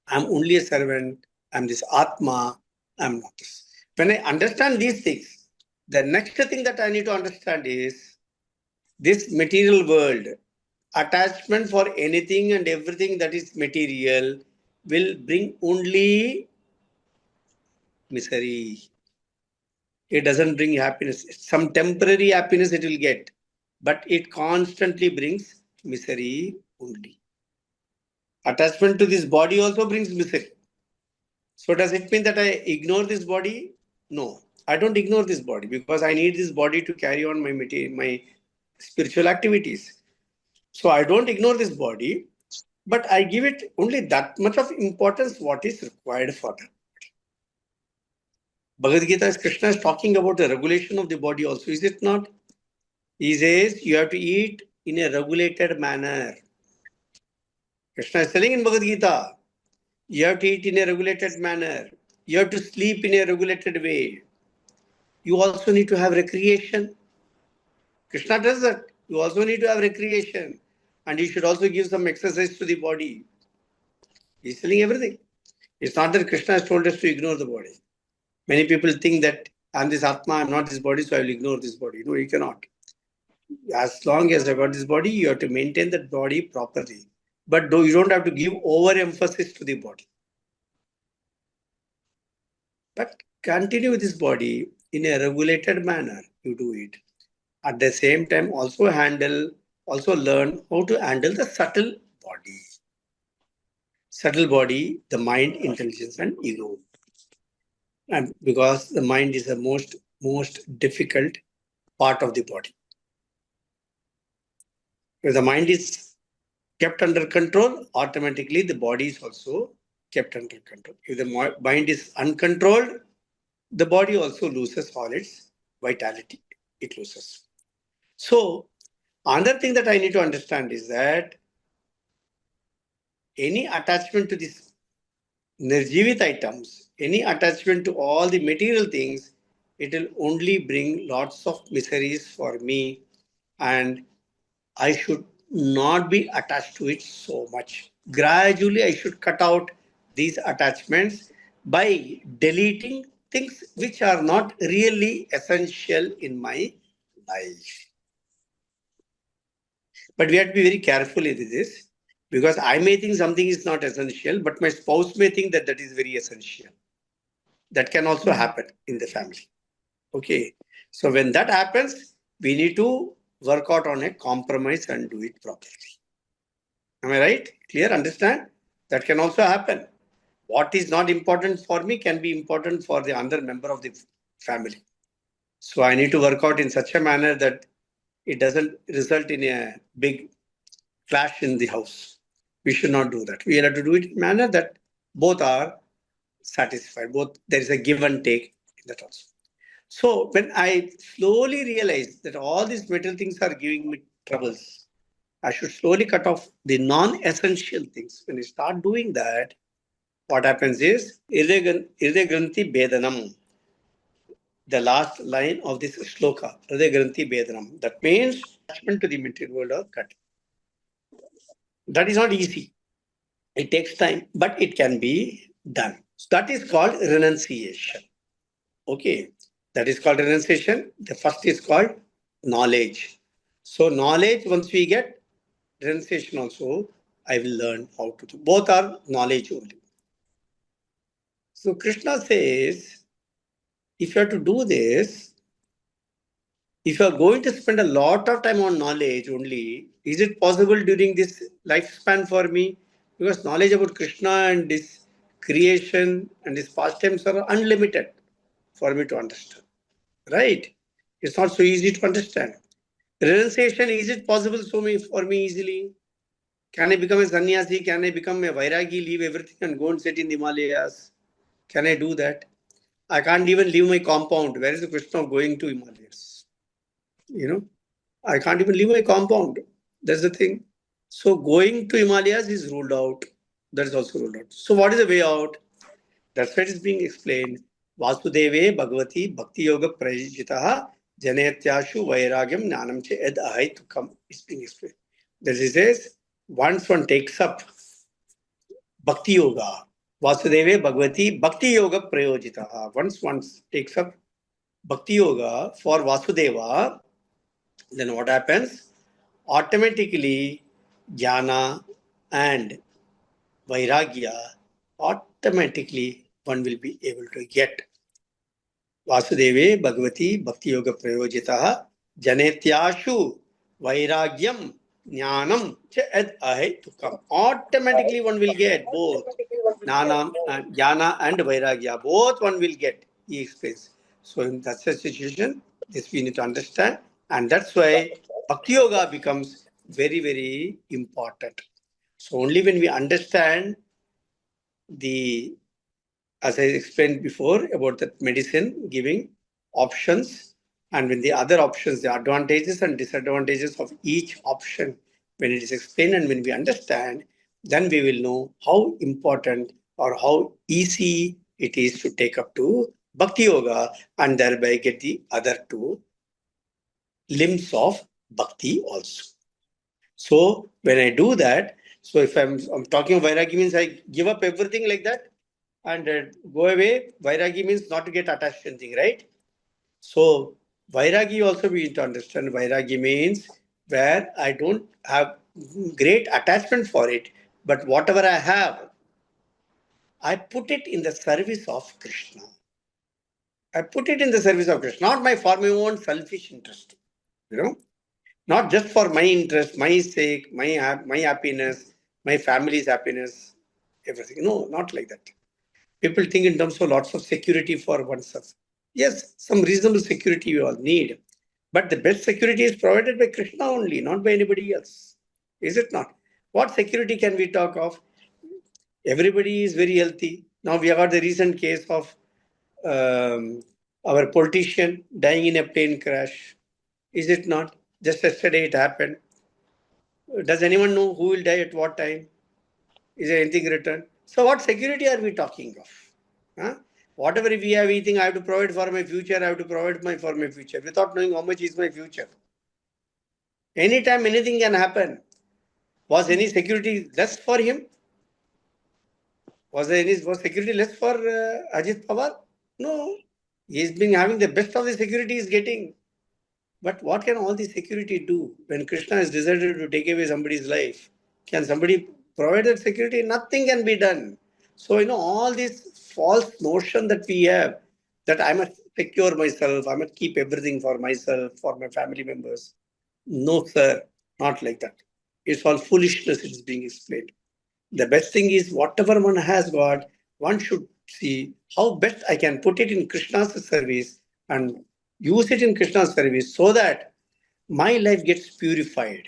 I'm only a servant. I'm this Atma. I'm not this. When I understand these things, the next thing that I need to understand is this material world, attachment for anything and everything that is material will bring only misery. It doesn't bring happiness. Some temporary happiness it will get, but it constantly brings misery only. Attachment to this body also brings misery. So does it mean that I ignore this body? No, I don't ignore this body because I need this body to carry on my spiritual activities. So I don't ignore this body, but I give it only that much of importance what is required for that. Bhagavad Gita, Krishna is talking about the regulation of the body also, is it not? He says you have to eat in a regulated manner. Krishna is telling in Bhagavad Gita, you have to eat in a regulated manner. You have to sleep in a regulated way. you also need to have recreation. Krishna does that. You also need to have recreation. And you should also give some exercise to the body. He's telling everything. It's not that Krishna has told us to ignore the body. Many people think that I'm this Atma, I'm not this body, so I will ignore this body. No, you cannot. As long as I've got this body, you have to maintain that body properly. But you don't have to give overemphasis to the body. But continue with this body in a regulated manner. You do it. At the same time, also learn how to handle the subtle body. Subtle body, the mind, intelligence, and ego. And because the mind is the most difficult part of the body. If the mind is kept under control, automatically the body is also kept under control. If the mind is uncontrolled, the body also loses all its vitality. It loses. So, another thing that I need to understand is that any attachment to these nirjivit items, any attachment to all the material things, it will only bring lots of miseries for me, and I should not be attached to it so much. Gradually, I should cut out these attachments by deleting things which are not really essential in my life. But we have to be very careful with this, because I may think something is not essential, but my spouse may think that that is very essential. That can also happen in the family. Okay. So when that happens, we need to work out on a compromise and do it properly. Am I right? Clear? Understand? That can also happen. What is not important for me can be important for the other member of the family. So I need to work out in such a manner that it doesn't result in a big clash in the house. We should not do that. We have to do it in a manner that both are satisfied. Both there is a give and take in that also. So when I slowly realize that all these material things are giving me troubles, I should slowly cut off the non-essential things. When I start doing that, what happens is Irde Granthi Bedanam, the last line of this shloka, Irde Granthi Bedanam. That means attachment to the material world are cut. That is not easy. It takes time, but it can be done. So that is called renunciation. Okay, that is called renunciation. The first is called knowledge. So knowledge, once we get, renunciation also, I will learn how to do. Both are knowledge only. So Krishna says, if you have to do this, if you are going to spend a lot of time on knowledge only, is it possible during this lifespan for me? Because knowledge about Krishna and this creation and his pastimes are unlimited for me to understand. Right? It's not so easy to understand. Renunciation, is it possible for me easily? Can I become a sannyasi? Can I become a vairagi, leave everything and go and sit in the Himalayas? Can I do that? I can't even leave my compound. Where is the Krishna going to Himalayas? I can't even leave my compound. That's the thing. So going to Himalayas is ruled out. That is also ruled out. So what is the way out? That's why it is being explained. Vasudeve Bhagavati Bhakti Yoga Prajitaha Janetyashu Vairagyam Jnanam Che Ed Ahai to come. It's being explained. That is, says, once one takes up Bhakti Yoga, Vasudeve Bhagavati Bhakti Yoga Prayojitaha. Once one takes up Bhakti Yoga for Vasudeva, then what happens? Automatically, Jnana and Vairagya, automatically one will be able to get. Vasudeve Bhagavati Bhakti Yoga Prayojitaha Janetyashu Vairagyam Jnanam Cha Ed Ahai to come. Automatically one will get both Jnana and Vairagya. Both one will get, he explains. So in that situation, this we need to understand. And that's why Bhakti Yoga becomes very, very important. So only when we understand as I explained before about that medicine giving options, and when the other options, the advantages and disadvantages of each option, when it is explained and when we understand, then we will know how important or how easy it is to take up to Bhakti Yoga, and thereby get the other two limbs of Bhakti also. So when I do that, so if I'm talking of Vairagi means I give up everything like that and go away. Vairagi means not to get attached to anything, right? So Vairagi also we need to understand. Vairagi means where I don't have great attachment for it, but whatever I have, I put it in the service of Krishna. I put it in the service of Krishna, not for my own selfish interest. You know, not just for my interest, my sake, my happiness, my family's happiness, everything. No, not like that. People think in terms of lots of security for oneself. Yes, some reasonable security we all need, but the best security is provided by Krishna only, not by anybody else. Is it not? What security can we talk of? Everybody is very healthy. Now we have got the recent case of um, our politician dying in a plane crash. Is it not? Just yesterday it happened. Does anyone know who will die at what time? Is there anything written? So what security are we talking of? Huh? Whatever we have eating, I have to provide for my future. I have to provide for my future without knowing how much is my future. Anytime anything can happen. Was any security less for him? Was security less for Ajit Pawar? No. He's been having the best of the security he's getting. But what can all the security do when Krishna has decided to take away somebody's life? Can somebody provide that security? Nothing can be done. So, all this false notion that we have that I must secure myself, I must keep everything for myself, for my family members. No, sir, not like that. It's all foolishness, it's being explained. The best thing is whatever one has got, one should see how best I can put it in Krishna's service and use it in Krishna's service so that my life gets purified,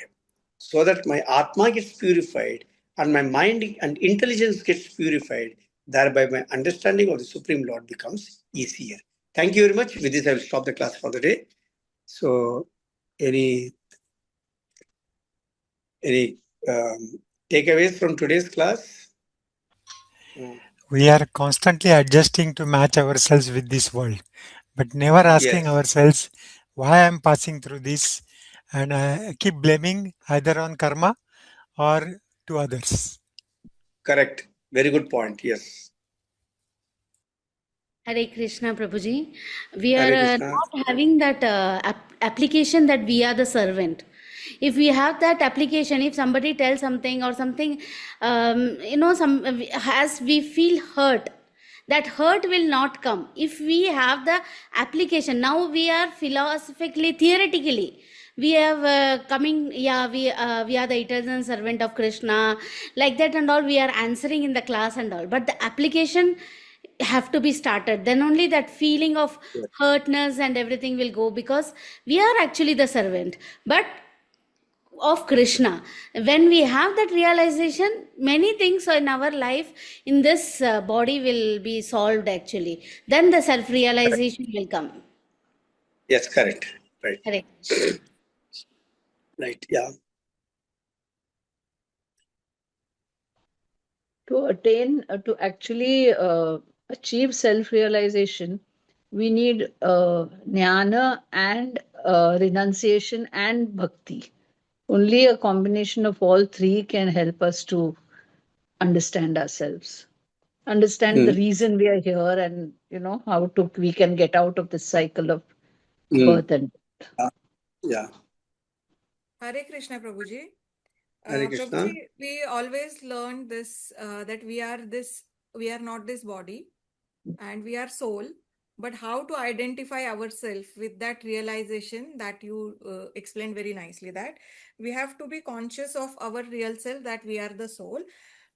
so that my Atma gets purified and my mind and intelligence gets purified. Thereby, my understanding of the Supreme Lord becomes easier. Thank you very much. With this, I will stop the class for the day. So, any takeaways from today's class? We are constantly adjusting to match ourselves with this world, but never asking Yes, ourselves why I'm passing through this, and keep blaming either on karma or to others. correct. Very good point. Yes. Hare Krishna, Prabhuji. We are Hare Krishna. not having that application that we are the servant. If we have that application, if somebody tells something or something, as we feel hurt, that hurt will not come. If we have the application, now we are philosophically, theoretically, we have coming, yeah, we are the eternal servant of Krishna, like that and all. We are answering in the class and all, but the application have to be started, then only that feeling of Yes. hurtness and everything will go, because we are actually the servant but of Krishna. When we have that realization, many things in our life in this body will be solved actually. Then the self realization will come. Yes, correct. Right. Hare Krishna. Right. Yeah. To actually achieve self-realization, we need jnana and renunciation and bhakti. Only a combination of all three can help us to understand ourselves, understand the reason we are here, and how we can get out of this cycle of Mm. birth and Yeah. Hare Krishna, Prabhuji. Hare Krishna. Prabhuji, we always learn this that we are not this body and we are soul. But how to identify ourselves with that realization that you explained very nicely, that we have to be conscious of our real self, that we are the soul.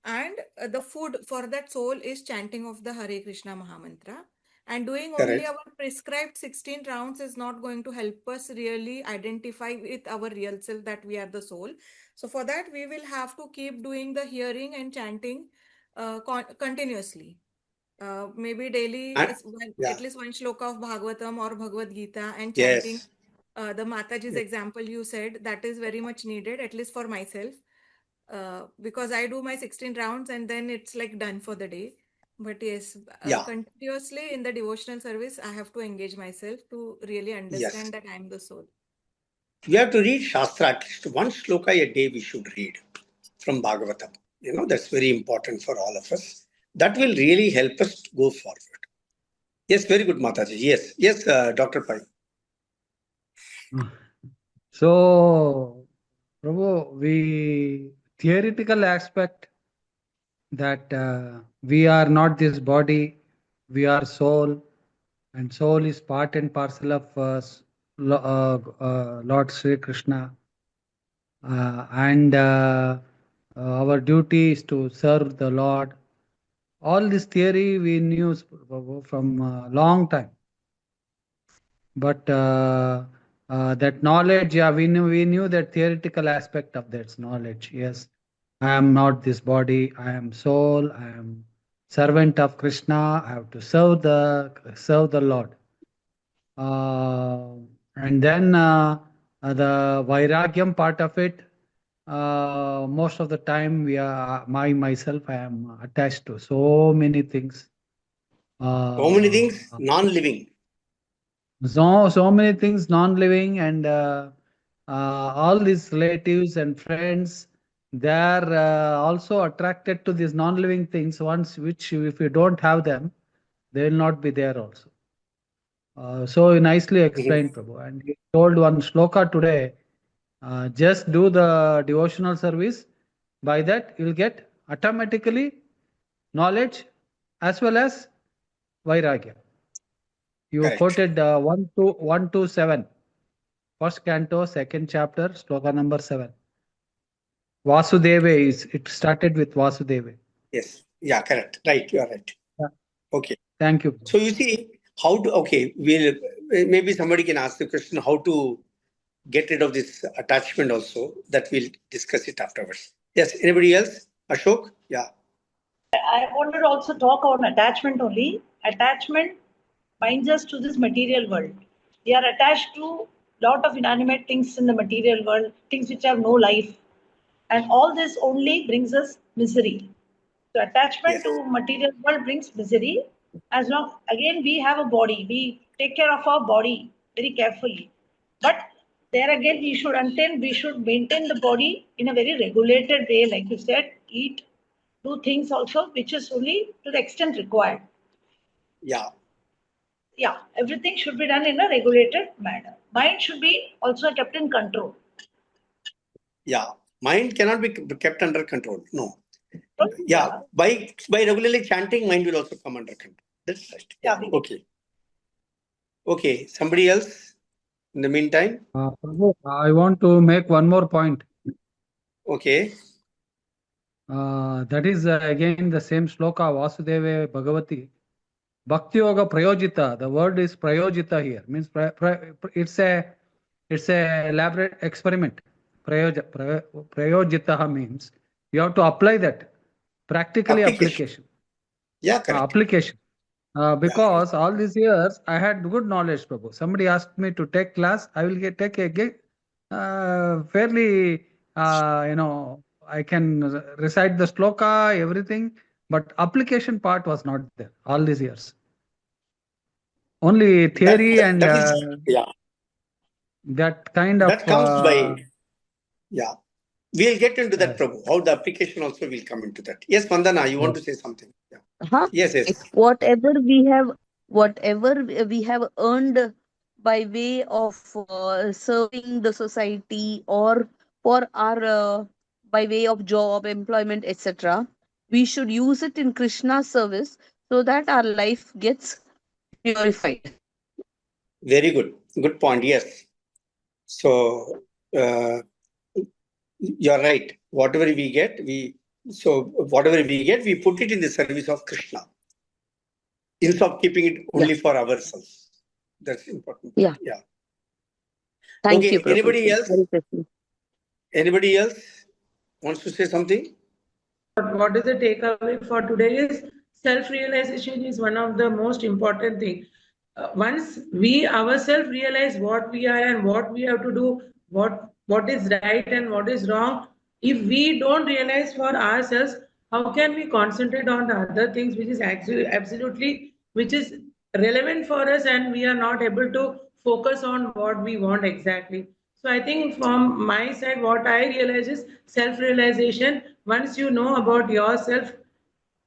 And the food for that soul is chanting of the Hare Krishna Mahamantra. And doing only Correct. our prescribed 16 rounds is not going to help us really identify with our real self that we are the soul. So for that, we will have to keep doing the hearing and chanting continuously. Maybe daily, And, yeah. at least one shloka of Bhagavatam or Bhagavad Gita, and chanting Yes. the Mataji's Yes. example you said, that is very much needed, at least for myself, because I do my 16 rounds and then it's like done for the day. But yes, Yeah. continuously in the devotional service, I have to engage myself to really Yes. understand that I am the soul. We have to read Shastra, at least one shloka a day we should read from Bhagavatam. That's very important for all of us. That will really help us to go forward. Yes, very good, Mataji. Yes, Dr. Pai. So, Prabhu, theoretical aspect that we are not this body, we are soul, and soul is part and parcel of Lord Sri Krishna. And our duty is to serve the Lord. All this theory we knew from a long time. But that knowledge, yeah, we knew that theoretical aspect of that knowledge. Yes, I am not this body. I am soul. I am servant of Krishna. I have to serve the Lord. And then the Vairagyam part of it. Most of the time, myself, I am attached to so many things. So many things, non-living. So many things, non-living, and all these relatives and friends, they are also attracted to these non-living things. Which, if you don't have them, they will not be there also. So nicely explained, Prabhu. And he told one shloka today. Just do the devotional service. By that, you will get automatically knowledge as well as vairagya. You Correct. quoted 1 to 7. First canto, second chapter, sloka number 7. Vasudeva it started with Vasudeva. Yes. Yeah, correct. Right. You are right. Yeah. Okay. Thank you. So you see maybe somebody can ask the question how to get rid of this attachment also. That we'll discuss it afterwards. Yes. Anybody else? Ashok? Yeah. I wanted to also talk on attachment only. Attachment binds us to this material world. We are attached to lot of inanimate things in the material world, things which have no life. And all this only brings us misery. So attachment to material world brings misery. As long, again, we have a body. We take care of our body very carefully. But there again, we should maintain the body in a very regulated way, like you said, eat, do things also, which is only to the extent required. Yeah. Yeah, everything should be done in a regulated manner. Mind should be also kept in control. Yeah. Mind cannot be kept under control. No. Yeah. By regularly chanting, mind will also come under control. That's right. Yeah. Okay. Okay. Somebody else in the meantime? Prabhu, I want to make one more point. Okay. That is again the same sloka, Vasudeva Bhagavati. Bhakti Yoga Prayojita. The word is Prayojita here. Means it's a elaborate experiment. Prayojita means you have to apply that. Practically application. Yeah, correct. Application. Because all these years I had good knowledge, Prabhu. Somebody asked me to take class, I will take fairly, I can recite the sloka, everything, but application part was not there all these years. Only theory that kind of. That comes by. Yeah. We'll get into that, Prabhu. How the application also will come into that. Yes, Vandana, you want to say something? Yeah. Yes. Whatever we have earned by way of serving the society or for our by way of job, employment, etc., we should use it in Krishna's service so that our life gets purified. Very good. Good point. Yes. So you're right. Whatever we get, we put it in the service of Krishna instead of keeping it only for ourselves. That's important. Yeah. Thank you, Prabhu. Anybody else wants to say something? What is the takeaway for today is self-realization is one of the most important things. Once we ourselves realize what we are and what we have to do, what is right and what is wrong, if we don't realize for ourselves, how can we concentrate on the other things which is actually absolutely, which is relevant for us, and we are not able to focus on what we want exactly. So I think from my side, what I realize is self-realization. Once you know about yourself,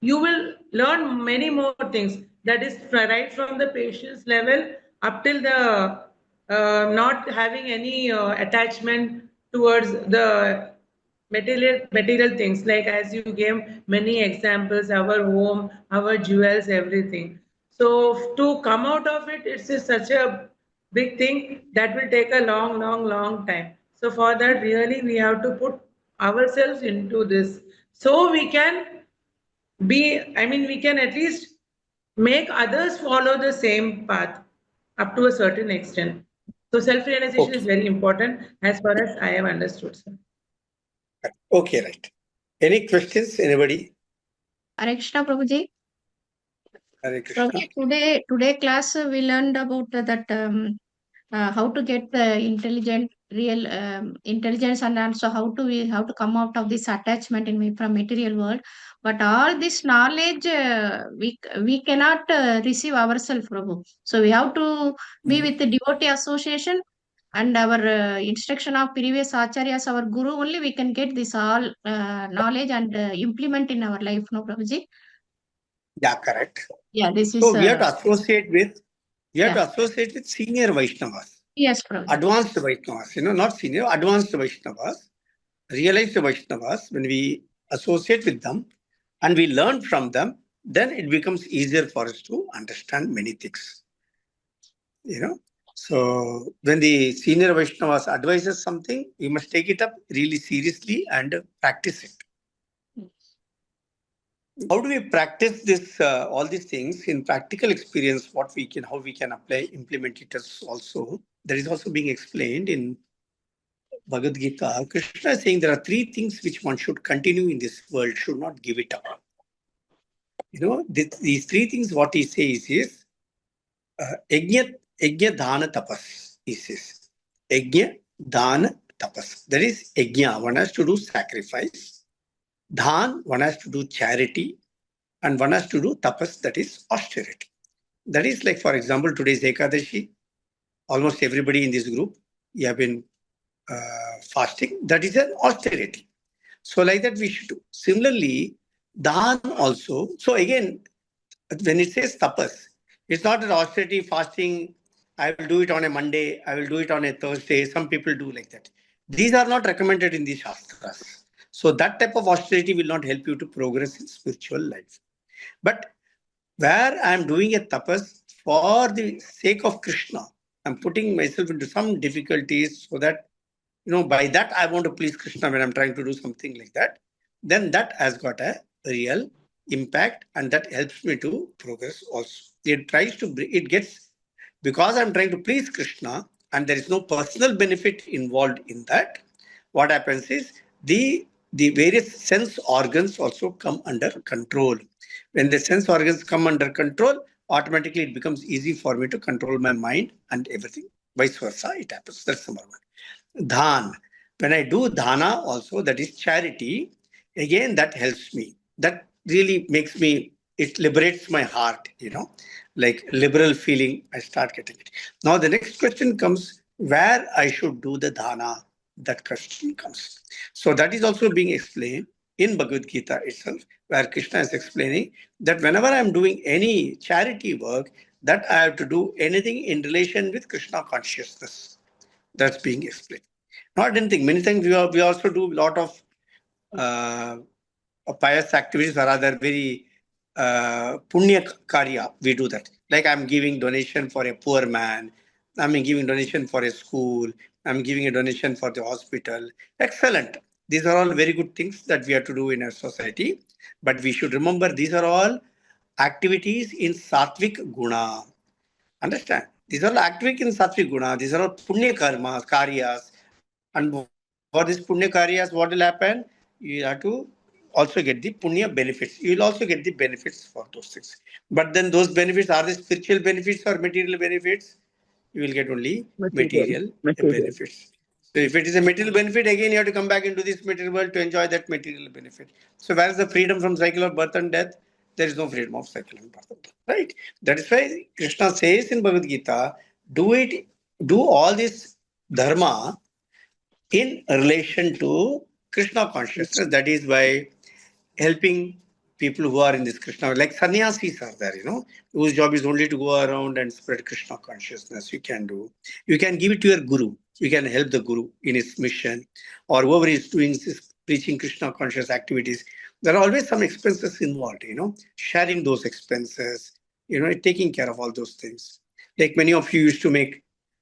you will learn many more things. That is right from the patience level up till the not having any attachment towards the material things, like as you gave many examples, our home, our jewels, everything. So to come out of it, it's just such a big thing that will take a long time. So for that, really we have to put ourselves into this, so we can we can at least make others follow the same path up to a certain extent. So self-realization is Okay. very important as far as I have understood, sir. Okay, right. Any questions? Anybody? Hare Krishna, Prabhuji. Hare Krishna. Prabhuji, today class we learned about that how to get the real intelligence, and also how to come out of this attachment from material world. But all this knowledge we cannot receive ourselves, Prabhu. So we have to be with the devotee association and our instruction of previous acharyas, our guru. Only we can get this all knowledge and implement in our life, no, Prabhuji? Yeah, correct. Yeah, this So is we have to associate with yeah. senior Vaishnavas, Yes, Prabhu. advanced Vaishnavas, not senior, advanced Vaishnavas, realized Vaishnavas. When we associate with them and we learn from them, then it becomes easier for us to understand many things. So when the senior Vaishnavas advises something, we must take it up really seriously and practice it. How do we practice this? All these things in practical experience. How we can implement it as also. That is also being explained in Bhagavad Gita. Krishna is saying there are three things which one should continue in this world, should not give it up. These three things. What he says is Yajna Dana Tapas. He says Yajna Dana Tapas. That is Yajna. One has to do sacrifice. Dhan. One has to do charity. And one has to do tapas, that is austerity. That is like, for example, today's Ekadashi. Almost everybody in this group, you have been fasting. That is an austerity. So like that we should do. Similarly, Dhan also. So again, when it says tapas, it's not an austerity fasting. I will do it on a Monday. I will do it on a Thursday. Some people do like that. These are not recommended in the Shastras. So that type of austerity will not help you to progress in spiritual life. But where I am doing a tapas for the sake of Krishna, I'm putting myself into some difficulties so that, by that I want to please Krishna when I'm trying to do something like that, then that has got a real impact and that helps me to progress also. Because I'm trying to please Krishna and there is no personal benefit involved in that, what happens is the various sense organs also come under control. When the sense organs come under control, automatically it becomes easy for me to control my mind and everything. Vice versa, it happens. That's number one. Dhan. When I do dhana also, that is charity, again that helps me. That really makes me, it liberates my heart, like liberal feeling, I start getting it. Now the next question comes, where I should do the dhana. That question comes. So that is also being explained in Bhagavad Gita itself, where Krishna is explaining that whenever I am doing any charity work, that I have to do anything in relation with Krishna consciousness. That's being explained. Not anything. Many times we also do a lot of pious activities or rather very punya karya. We do that. Like I'm giving donation for a poor man. I'm giving donation for a school. I'm giving a donation for the hospital. Excellent. These are all very good things that we have to do in our society. But we should remember these are all activities in sattvic guna. Understand? These are all activities in sattvic guna. These are all punya karmas, karyas. And for these punya karyas, what will happen? You have to also get the punya benefits. You will also get the benefits for those things. But then those benefits, are they spiritual benefits or material benefits? You will get only material benefits. So if it is a material benefit, again you have to come back into this material world to enjoy that material benefit. So where is the freedom from cycle of birth and death? There is no freedom of cycle of birth and death, right? That is why Krishna says in Bhagavad Gita, do all this dharma in relation to Krishna consciousness. That is by helping people who are in this Krishna, like sannyasis are there, whose job is only to go around and spread Krishna consciousness. You can give it to your guru. You can help the guru in his mission, or whoever is doing this preaching Krishna conscious activities. There are always some expenses involved, sharing those expenses, taking care of all those things. Like many of you used to make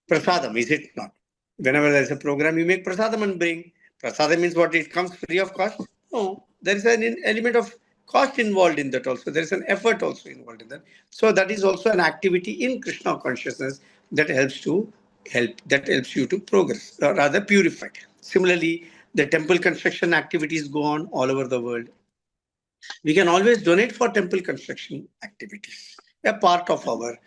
prasadam, is it not? Whenever there is a program, you make prasadam and bring. Prasadam means what? It comes free of cost? No, there is an element of cost involved in that also. There is an effort also involved in that. So that is also an activity in Krishna consciousness that helps you to progress, or rather purify. Similarly, the temple construction activities go on all over the world. We can always donate for temple construction activities, a part of our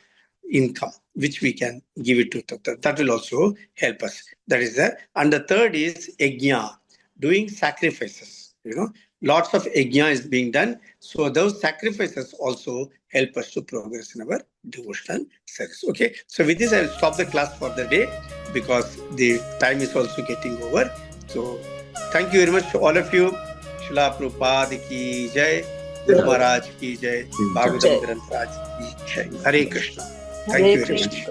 income, which we can give it to that will also help us. That is there. And the third is yajna, doing sacrifices. Lots of yajna is being done. So those sacrifices also help us to progress in our devotional service. Okay. So with this, I will stop the class for the day because the time is also getting over. So thank you very much to all of you. Srila Prabhupada ki jai, Guru Maharaj ki jai, Bhagavatam Granth Raj ki jai. Hare Krishna. Thank you very much.